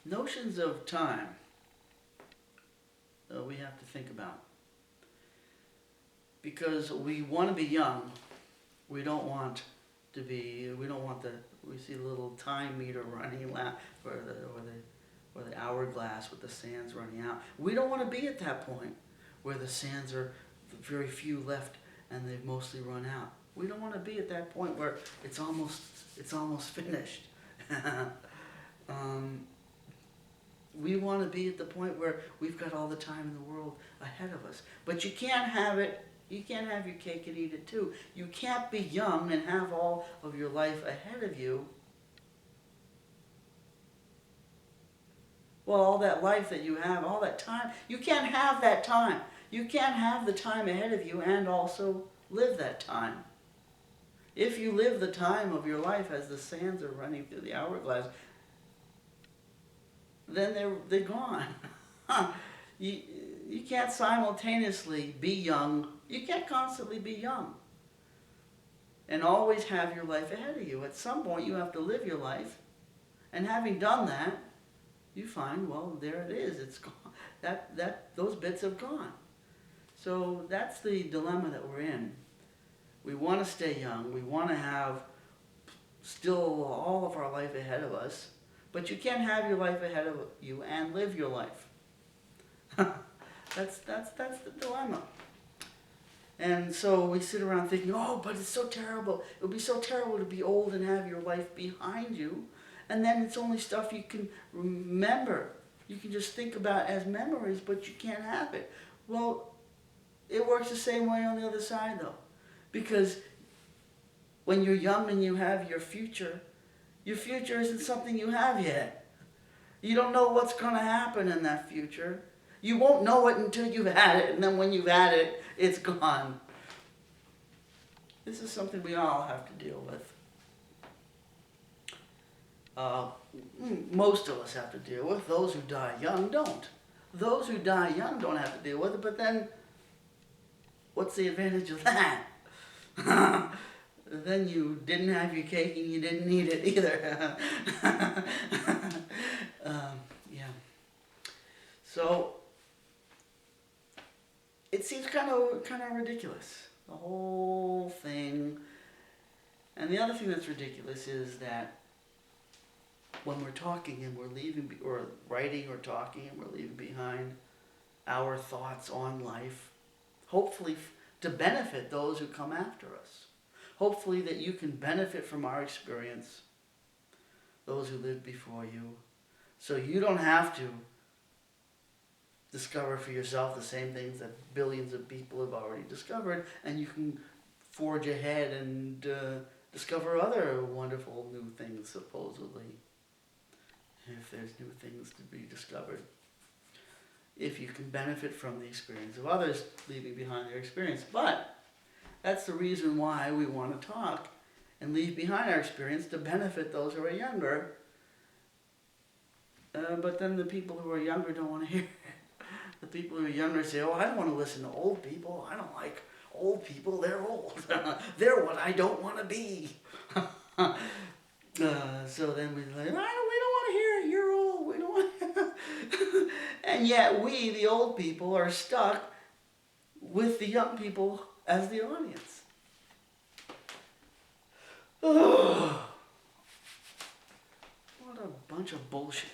Notions of time we have to think about. Because we want to be young, we don't want to be, we don't want the, we see the little time meter running or the hourglass with the sands running out. We don't want to be at that point where the sands are very few left and they've mostly run out. We don't want to be at that point where it's almost finished. We want to be at the point where we've got all the time in the world ahead of us. But you can't have it, you can't have your cake and eat it too. You can't be young and have all of your life ahead of you. Well, all that life that you have, all that time, you can't have that time. You can't have the time ahead of you and also live that time. If you live the time of your life as the sands are running through the hourglass, then they're gone. You can't simultaneously be young. You can't constantly be young and always have your life ahead of you. At some point you have to live your life, and having done that, you find, well, there it is. It's gone. Those bits have gone. So that's the dilemma that we're in. We want to stay young. We want to have still all of our life ahead of us. But you can't have your life ahead of you and live your life. That's the dilemma. And so we sit around thinking, oh, but it's so terrible. It would be so terrible to be old and have your life behind you. And then it's only stuff you can remember. You can just think about as memories, but you can't have it. Well, it works the same way on the other side, though. Because when you're young and you have your future isn't something you have yet. You don't know what's going to happen in that future. You won't know it until you've had it, and then when you've had it, it's gone. This is something we all have to deal with. Most of us have to deal with. Those who die young don't. Those who die young don't have to deal with it, but then what's the advantage of that? Then you didn't have your cake and you didn't eat it either. Yeah. So it seems kind of ridiculous, the whole thing. And the other thing that's ridiculous is that when we're talking and we're leaving, or writing or talking and we're leaving behind our thoughts on life, hopefully to benefit those who come after us. Hopefully that you can benefit from our experience, those who lived before you, so you don't have to discover for yourself the same things that billions of people have already discovered, and you can forge ahead and discover other wonderful new things, supposedly, if there's new things to be discovered. If you can benefit from the experience of others leaving behind their experience. But that's the reason why we want to talk and leave behind our experience to benefit those who are younger. But then the people who are younger don't want to hear it. The people who are younger say, oh, I don't want to listen to old people. I don't like old people. They're old. They're what I don't want to be. So then we like, we don't want to hear it. You're old. We don't want to. And yet we, the old people, are stuck with the young people as the audience. Oh, what a bunch of bullshit.